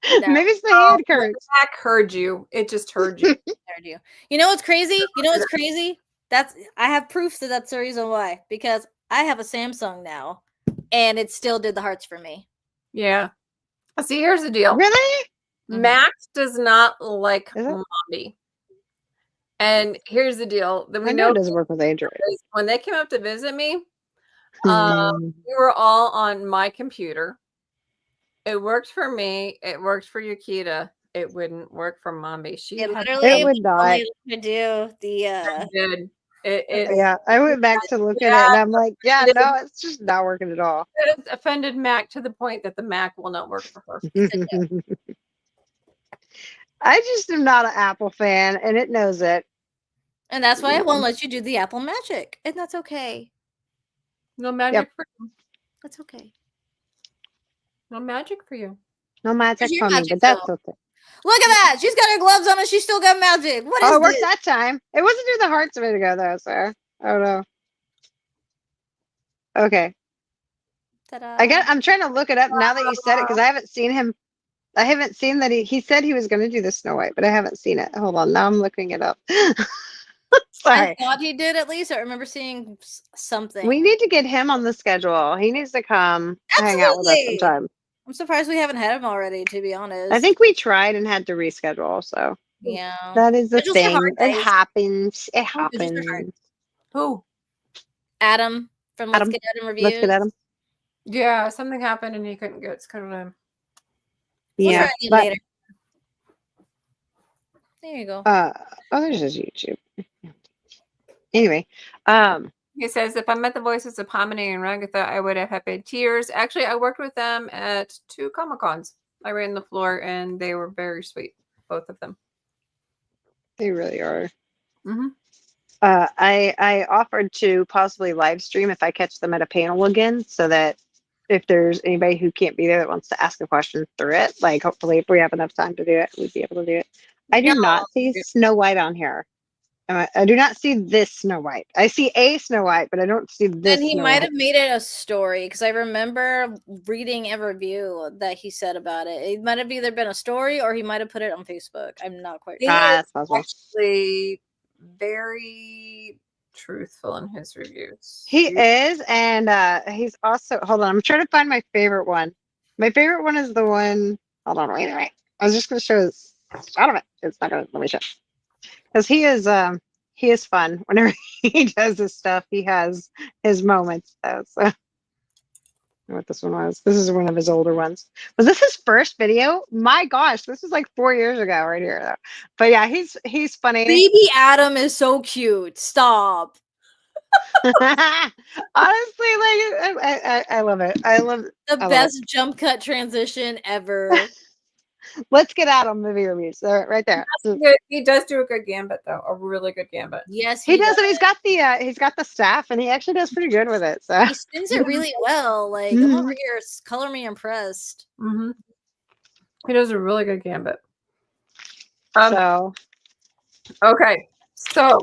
Maybe it's the hand cards. Zach heard you. It just heard you. Heard you. You know what's crazy? I have proof that that's the reason why. Because I have a Samsung now, and it still did the hearts for me. Yeah. See, here's the deal. Really? Max does not like Mommy. And here's the deal. That we know it doesn't work with Android. When they came up to visit me, we were all on my computer. It worked for me. It worked for Yukita. it wouldn't work for Mommy. She It had literally would not. only to do the good. It Yeah, I went back to look at it, and I'm like, yeah, it- no, it's just not working at all. it offended Mac to the point that the Mac will not work for her. I just am not an Apple fan, and it knows it. and that's why I won't let you do the Apple Magic. And that's okay. No magic for you. That's okay. No magic for you. No magic your for me, magic, but that's though? okay. Look at that. She's got her gloves on and she still got magic. What is Oh, it worked this? that time. It wasn't doing the hearts a minute ago, though, so I don't know. Okay. Ta-da. I'm trying to look it up now that you said it, because I haven't seen him. I haven't seen that he said he was going to do the Snow White, but I haven't seen it. Hold on, now I'm looking it up. Sorry. I thought he did at least. I remember seeing something. We need to get him on the schedule. He needs to come hang out with us Absolutely. sometime. I'm surprised we haven't had him already, to be honest. I think we tried and had to reschedule, so Yeah. that is the Schedules are thing. hard, It guys. happens. It Schedules are hard. happens. Who? Adam from Let's Adam, Get Adam Reviews. Let's get at him. Yeah, something happened and he couldn't get scheduled in. We'll Yeah, try again but later. There you go. oh, there's his YouTube. Anyway, He says, if I met the voices of Pomini and Ragatha, I would have had tears. Actually, I worked with them at 2 Comic-Cons. I ran the floor and they were very sweet, both of them. they really are. Mm-hmm. I offered to possibly live stream if I catch them at a panel again, so that if there's anybody who can't be there that wants to ask a question through it, like hopefully if we have enough time to do it, we'd be able to do it. I do not see Snow White on here. I do not see this Snow White. I see a Snow White, but I don't see this. And he Snow might White. have made it a story because I remember reading a review that he said about it. It might have either been a story or he might have put it on Facebook. I'm not quite sure. That's possible. Actually very truthful in his reviews. He is, and he's also. Hold on, I'm trying to find my favorite one. My favorite one is the one. Hold on, wait. I was just going to show this out of it. It's not going to let me show. Because he is fun. Whenever he does this stuff, he has his moments. Though, so, I don't know what this one was. This is one of his older ones. Was this his first video? My gosh, this is like 4 years ago, right here. Though. But yeah, he's funny. Baby Adam is so cute. Stop. Honestly, like I love it. I love the best jump cut transition ever. Let's get at him movie reviews. They're right there. He does do a good gambit, though. A really good gambit. Yes, he does. And he's got the staff, and he actually does pretty good with it. So he spins it really well. Like I'm over here, color me impressed. Mm-hmm. He does a really good gambit. Okay, so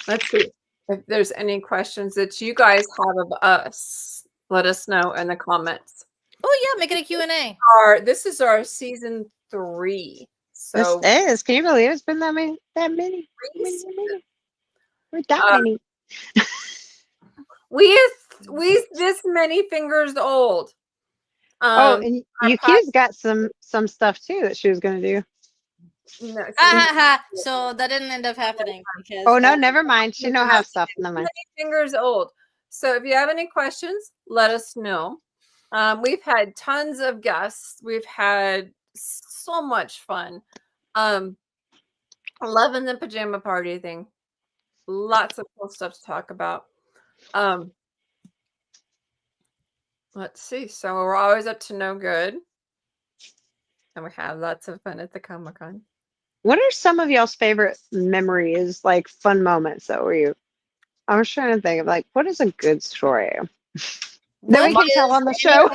let's see if there's any questions that you guys have of us. Let us know in the comments. Oh yeah, make it a Q&A. This is our season 3. So this is. Can you believe it's been that many? We're that many. We this many fingers old. And Yuki's got some stuff too that she was going to do. No, so that didn't end up happening. Because oh no, never mind. She don't have stuff. Never mind. Fingers old. So if you have any questions, let us know. We've had tons of guests. We've had so much fun. Loving the pajama party thing. Lots of cool stuff to talk about. Let's see. So we're always up to no good. And we have lots of fun at the Comic-Con. What are some of y'all's favorite memories, like fun moments that were you? I was trying to think of like, what is a good story that we can tell on the show?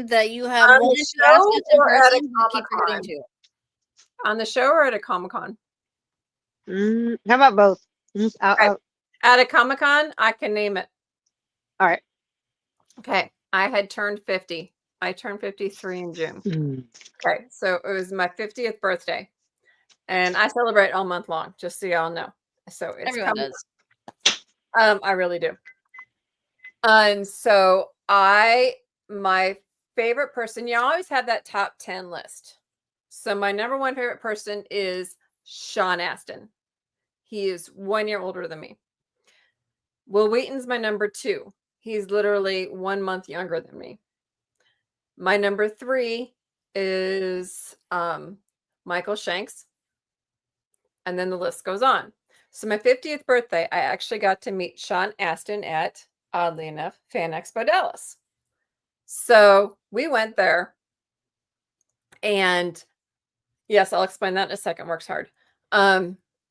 That you have on wanted the to ask show us in or at a person, but keep forgetting Comic-Con? to. On the show or at a Comic-Con? How about both? At a Comic-Con, I can name it. All right. Okay. I had turned 50. I turned 53 in June. Okay. So it was my 50th birthday. And I celebrate all month long, just so y'all know. So it's Everyone does. I really do. And so my favorite person, you always have that top 10 list. So my number 1 favorite person is Sean Astin. He is 1 year older than me. Will Wheaton's my number 2. He's literally 1 month younger than me. My number 3 is my Michael Shanks, and then the list goes on. So my 50th birthday, I actually got to meet Sean Astin at, oddly enough, Fan Expo Dallas. So we went there, and yes, I'll explain that in a second. Works hard.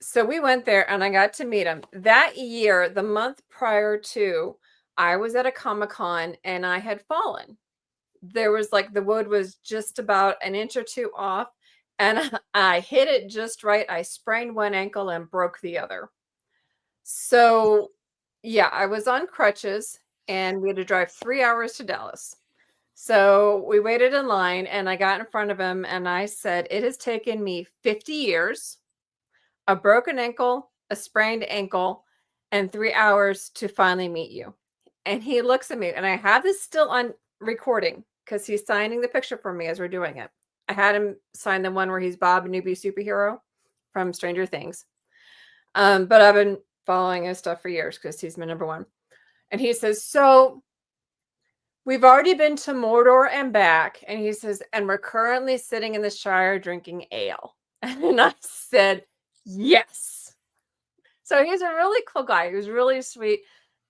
So we went there, and I got to meet him. That year, the month prior to, I was at a Comic-Con, and I had fallen. There was like the wood was just about an inch or two off, and I hit it just right. I sprained one ankle and broke the other. So yeah, I was on crutches, and we had to drive 3 hours to Dallas. So we waited in line, and I got in front of him, and I said, "It has taken me 50 years, a broken ankle, a sprained ankle, and 3 hours to finally meet you." And he looks at me, and I have this still on recording because he's signing the picture for me as we're doing it. I had him sign the one where he's Bob, newbie superhero from Stranger Things. But I've been following his stuff for years because he's my number one. And he says, "So we've already been to Mordor and back." And he says, "And we're currently sitting in the Shire drinking ale." And I said, "Yes." So he's a really cool guy. He was really sweet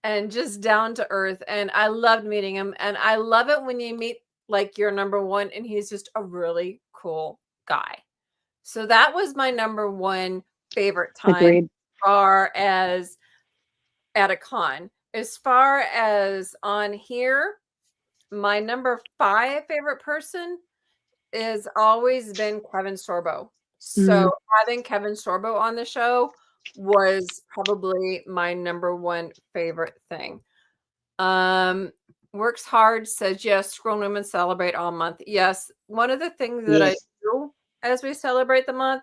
and just down to earth. And I loved meeting him. And I love it when you meet like your number one, and he's just a really cool guy. So that was my number one favorite time. Agreed. As far as at a con. As far as on here, my number 5 favorite person is always been Kevin Sorbo. So having Kevin Sorbo on the show was probably my number one favorite thing. Works hard, says yes, Scroll Women celebrate all month. Yes, one of the things that I do as we celebrate the month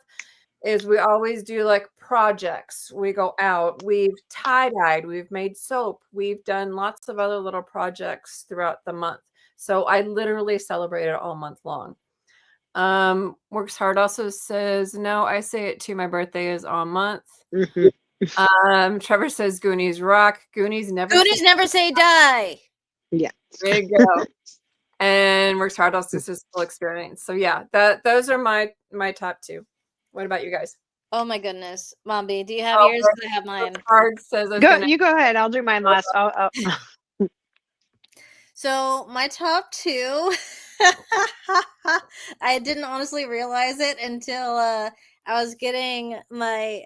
is we always do like projects. We go out, we've tie-dyed, we've made soap, we've done lots of other little projects throughout the month. So I literally celebrate it all month long. Works hard also says, no, I say it too. My birthday is all month. Trevor says Goonies rock. Goonies never say die. Yeah. There you go. And Works hard also says full experience. So yeah, those are my top 2. What about you guys? Oh my goodness, Mombi, do you have yours? I have mine. Hard says You go ahead. I'll do mine last. So my top 2, I didn't honestly realize it until I was getting my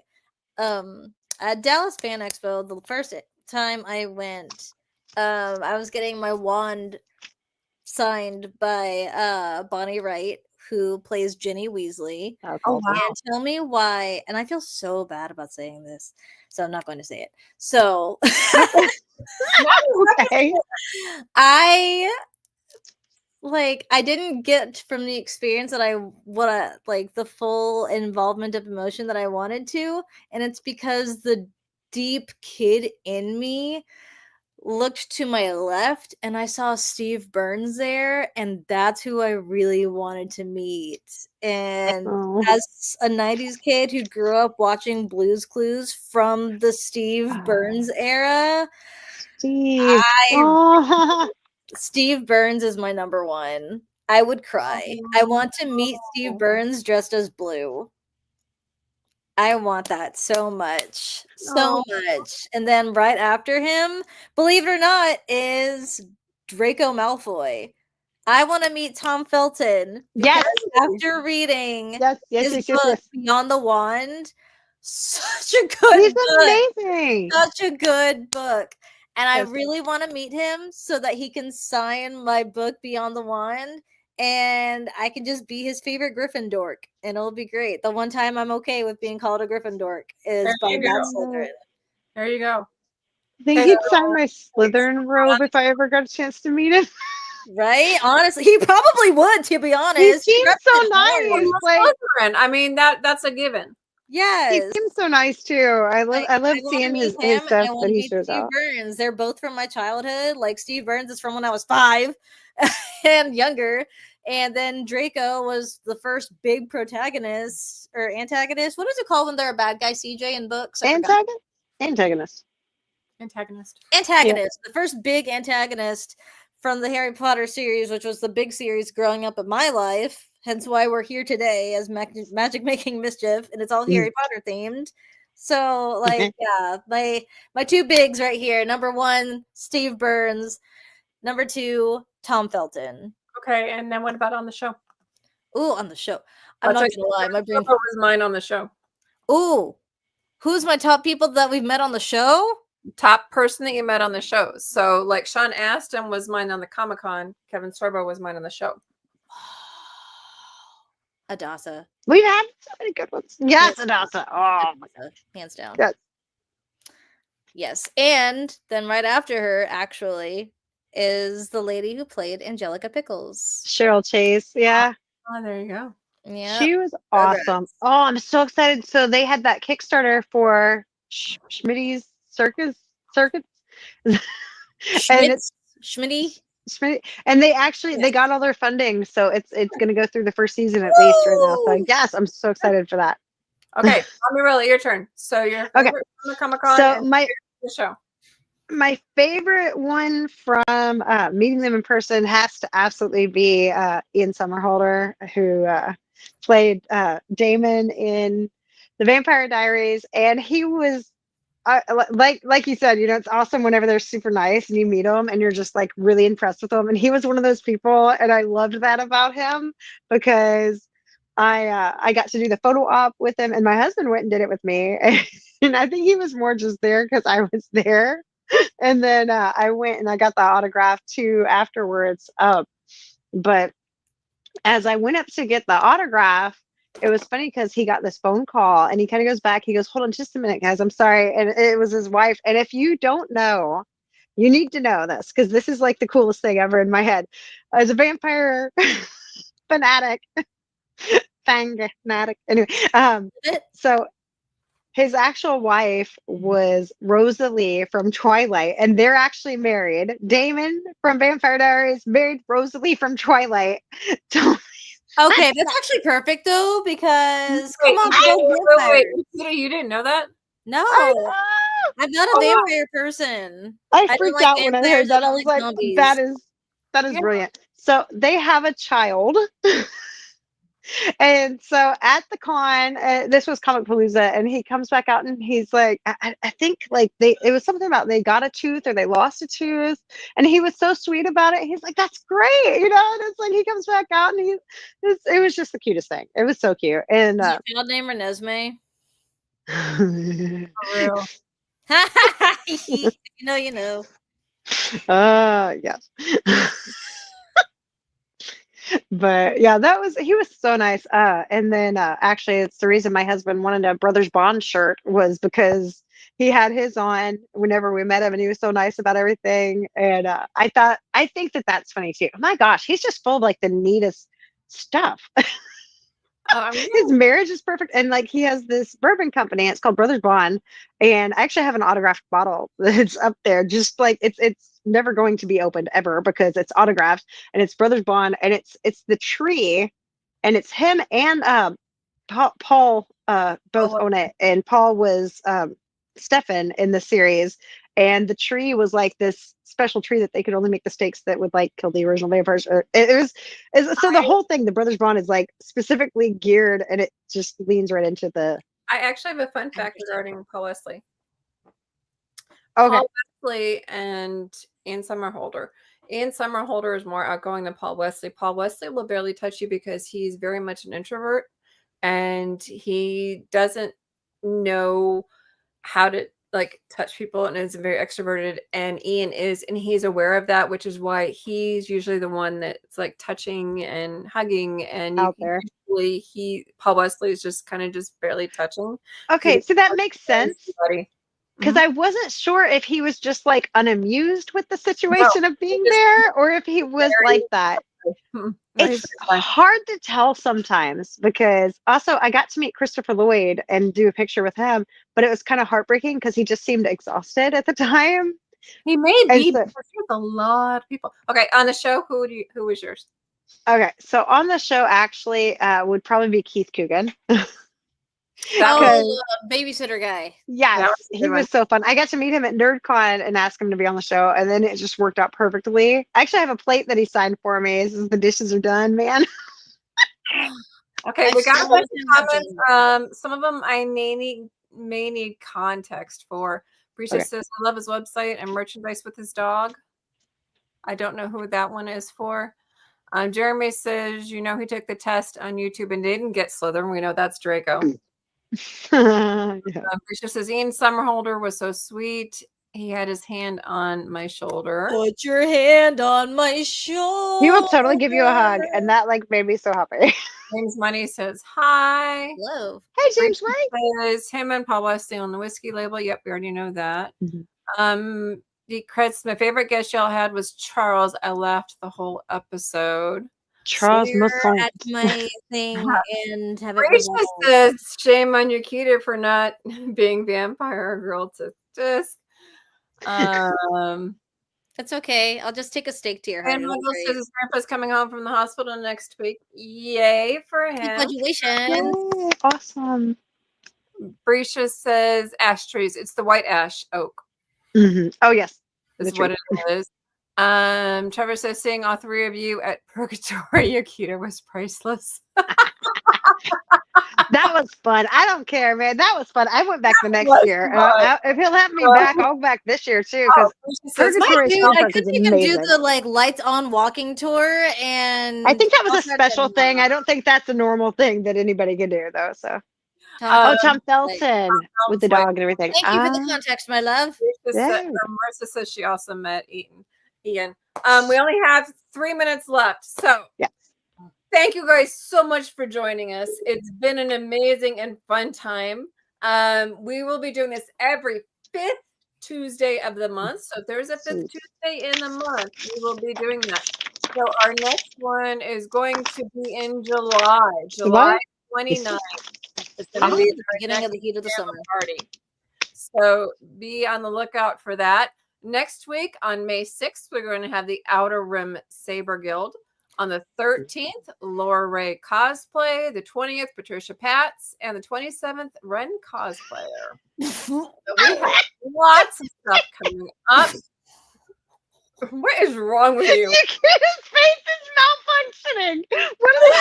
Dallas Fan Expo. The first time I went, I was getting my wand signed by Bonnie Wright, who plays Ginny Weasley. Oh, wow. And tell me why, and I feel so bad about saying this, so I'm not going to say it. So Okay. I didn't get from the experience that the full involvement of emotion that I wanted to, and it's because the deep kid in me looked to my left and I saw Steve Burns there, and that's who I really wanted to meet. And as a 90s kid who grew up watching Blue's Clues from the Steve Burns era, Steve Burns is my number one. I would cry. I want to meet Steve Burns dressed as Blue. I want that so much. So much. And then right after him, believe it or not, is Draco Malfoy. I want to meet Tom Felton. Yes. After reading his book, yes. Beyond the Wand, such a good He's book. amazing. Such a good book. And I really want to meet him so that he can sign my book Beyond the Wand. And I can just be his favorite Griffin dork, and it'll be great. The one time I'm okay with being called a Griffin dork is by Matt Slytherin. There you go. I think he'd sign my Slytherin robe if I ever got a chance to meet him. Right? Honestly, he probably would. To be honest, he seems so nice. Slytherin. I mean, that's a given. Yes, he seems so nice too. I love seeing his stuff that he shows Steve out. Burns. They're both from my childhood. Like Steve Burns is from when I was 5 and younger, and then Draco was the first big protagonist or antagonist. What is it called when they're a bad guy? CJ in books. Antagonist. Yeah. The first big antagonist from the Harry Potter series, which was the big series growing up in my life. hence why we're here today as magic making mischief, and it's all Harry Potter themed. So, like, yeah, my two bigs right here. Number 1, Steve Burns. Number 2, Tom Felton. Okay, and then what about on the show? Ooh, on the show. I'm not gonna lie, my brain was mine on the show. Ooh, who's my top people that we've met on the show? Top person that you met on the show. So, like, Sean Astin was mine on the Comic-Con. Kevin Sorbo was mine on the show. Adasa. We've had so many good ones. Yes, Adasa. Oh my God, hands down. God. Yes, and then right after her, actually, is the lady who played Angelica Pickles. Cheryl Chase. Yeah. Oh, there you go. Yeah, she was awesome. Oh, I'm so excited. So they had that Kickstarter for Schmitty's Circus. Schmitty. And they actually they got all their funding, so it's going to go through the first season at least right now. So yes, I'm so excited for that. Okay, Amirella, your turn. So your favorite from the Comic-Con. So and the show. My favorite one from meeting them in person has to absolutely be Ian Somerhalder, who played Damon in The Vampire Diaries, and he was like you said, it's awesome whenever they're super nice and you meet them and you're just like really impressed with them. And he was one of those people, and I loved that about him because I got to do the photo op with him, and my husband went and did it with me, and I think he was more just there because I was there. And then I went and I got the autograph too afterwards. But as I went up to get the autograph, it was funny because he got this phone call and he kind of goes back. He goes, "Hold on just a minute, guys. I'm sorry." And it was his wife. And if you don't know, you need to know this because this is like the coolest thing ever in my head. As a vampire fanatic, anyway, so his actual wife was Rosalie from Twilight, and they're actually married. Damon from Vampire Diaries married Rosalie from Twilight. Okay, that's actually perfect though, because come on, wait, you didn't know that? No, I'm not a vampire person. I freaked out when I heard that. I was like, that is brilliant. So they have a child. And so at the con, this was Comic Palooza, and he comes back out and he's like, I think like it was something about they got a tooth or they lost a tooth, and he was so sweet about it. He's like, "That's great," and it's like he comes back out and it was just the cutest thing. It was so cute. And is your child name Renesmee? For real. You know. Yes. But yeah, he was so nice. And then actually it's the reason my husband wanted a Brothers Bond shirt was because he had his on whenever we met him, and he was so nice about everything. And I think that's funny too. Oh my gosh, he's just full of like the neatest stuff. His marriage is perfect, and like he has this bourbon company. It's called Brothers Bond, and I actually have an autographed bottle that's up there. Just like it's never going to be opened ever because it's autographed, and it's Brothers Bond, and it's the tree, and it's him and Paul both own it, and Paul was Stefan in the series, and the tree was like this special tree that they could only make the stakes that would like kill the original vampires. So the whole thing, the Brothers Bond is like specifically geared, and it just leans right into the. I actually have a fun fact regarding Paul Wesley. Okay. Paul Wesley and Ian Somerhalder. Ian Somerhalder is more outgoing than Paul Wesley. Paul Wesley will barely touch you because he's very much an introvert, and he doesn't know how to like touch people, and is very extroverted, and Ian is, and he's aware of that, which is why he's usually the one that's like touching and hugging, and out there. Paul Wesley is just kind of just barely touching. Okay, so that makes sense. Because I wasn't sure if he was just like unamused with the situation of being there, or if he was like that. It's hard to tell sometimes, because also I got to meet Christopher Lloyd and do a picture with him, but it was kind of heartbreaking because he just seemed exhausted at the time. He may be, but there's a lot of people. Okay, on the show, who was yours? Okay, so on the show actually would probably be Keith Coogan. Babysitter guy. Yes, he was so fun. I got to meet him at NerdCon and ask him to be on the show, and then it just worked out perfectly. I actually have a plate that he signed for me. He says the dishes are done, man. Okay, I we got a still bunch am of not doing comments. Some of them I may need context for. Brisha Okay. says, I love his website and merchandise with his dog. I don't know who that one is for. Jeremy says, he took the test on YouTube and didn't get Slytherin. We know that's Draco. Yeah. Brisha says, Ian Summerholder was so sweet. He had his hand on my shoulder. Put your hand on my shoulder. He will totally give you a hug, and that like made me so happy. James Money says, hi. Love. Hey, James, Brisha right? says, him and Paul Wesley on the whiskey label. Yep, we already know that. Mhm. The credits, my favorite guest y'all had was Charles. I laughed the whole episode. Charles Stare Masson. at my thing and have it Gracious resolved. says, shame on you, Keita, for not being vampire girl to disc. It's okay. I'll just take a stake to your heart. And It'll be Michael great. says his grandpa's coming home from the hospital next week. Yay for him. Congratulations. Yay, awesome. Brisha says ash trees. It's the white ash oak. Oh, yes. Is what it is. Trevor says seeing all three of you at Purgatory Akita was priceless. That was fun. I don't care, man. That was fun. I went back the next was year. fun. If he'll have me back, I'll go back this year too. Because Brisha says, Purgatory Dude, Swamp I Park think is you can do amazing. the like lights on walking tour, and I think that was a I'll try to special do thing. that. I don't think that's a normal thing that anybody can do, though. So, Tom, Tom like, Felton with the dog and everything. thank you for the context, my love. Marissa says she also met Ian. We only have 3 minutes left. So yes. Thank you guys so much for joining us. It's been an amazing and fun time. We will be doing this every 5th Tuesday of the month. So if there's a 5th Tuesday in the month, we will be doing that. So our next one is going to be in July 29th. It's going to be the beginning of the heat of the summer party. So be on the lookout for that. Next week on May 6th, we're going to have the Outer Rim Saber Guild. On the 13th, Laura Ray cosplay. The 20th, Patricia Pats. And the 27th, Ren cosplayer. So we have lots of stuff coming up. What is wrong with you? His face is malfunctioning. What is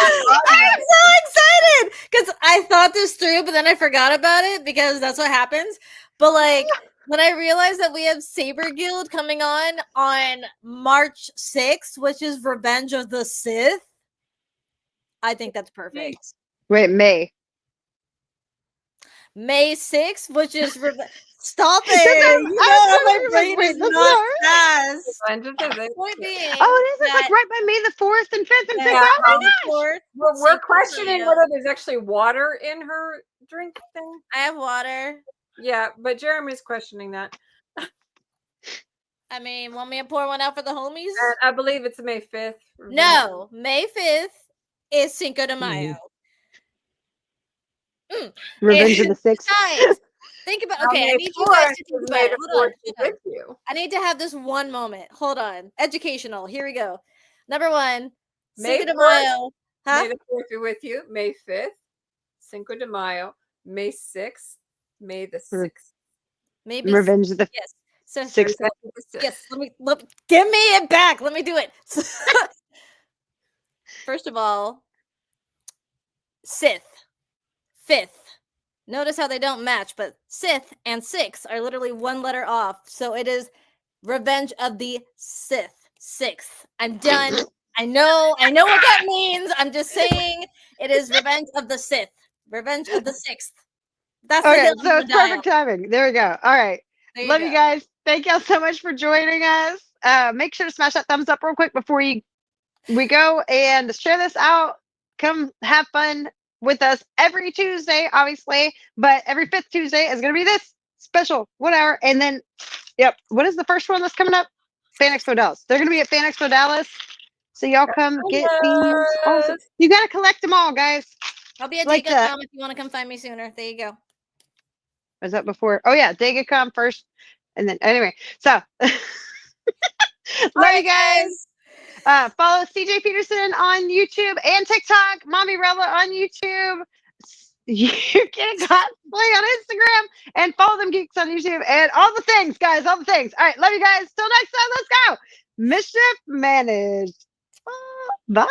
I'm so excited because I thought this through, but then I forgot about it because that's what happens. But like when I realized that we have Saber Guild coming on March 6th, which is Revenge of the Sith, I think that's perfect. Wait, May 6th, which is Stop it! You know my brain is not fast. Point being, oh, it is. It's like right by May the 4th and 5th and 5th. Oh my gosh! We're questioning whether there's actually water in her drink thing. I have water. Yeah, but Jeremy's questioning that. I mean, want me to pour one out for the homies? And I believe it's May 5th. No, May 5th is Cinco de Mayo. Revenge of the Sixth. Guys, think about. Okay, I need you guys to think about it. Hold on. I need to have this one moment. Hold on. Educational. Here we go. Number one, Cinco de Mayo. May the 4th be with you. May 5th, Cinco de Mayo. May 6th, May the 6th. Maybe Revenge of the yes. So Sixth. yes, let me give me it back. Let me do it. First of all, Sith. 5th. Notice how they don't match, but Sith and 6 are literally one letter off. So it is Revenge of the Sith. 6th. I'm done. I know what that means. I'm just saying it is Revenge of the Sith. Revenge of the 6th. That's okay, so it's perfect timing. There we go. All right. Love you guys. Thank y'all so much for joining us. Make sure to smash that thumbs up real quick before we go and share this out. Come have fun with us every Tuesday, obviously, but every 5th Tuesday is going to be this special, whatever. And then, yep, what is the first one that's coming up? Fan Expo Dallas. They're going to be at Fan Expo Dallas. So y'all come get these. Awesome. You got to collect them all, guys. I'll be at DegaCom if you want to come find me sooner. There you go. Was that before? Oh, yeah, DegaCom first. And then, anyway, so love you guys. Follow CJ Peterson on YouTube and TikTok, Mommy Rella on YouTube. You can cosplay on Instagram and follow them geeks on YouTube and all the things, guys, all the things. All right, love you guys. Till next time, let's go. Mischief managed. Bye.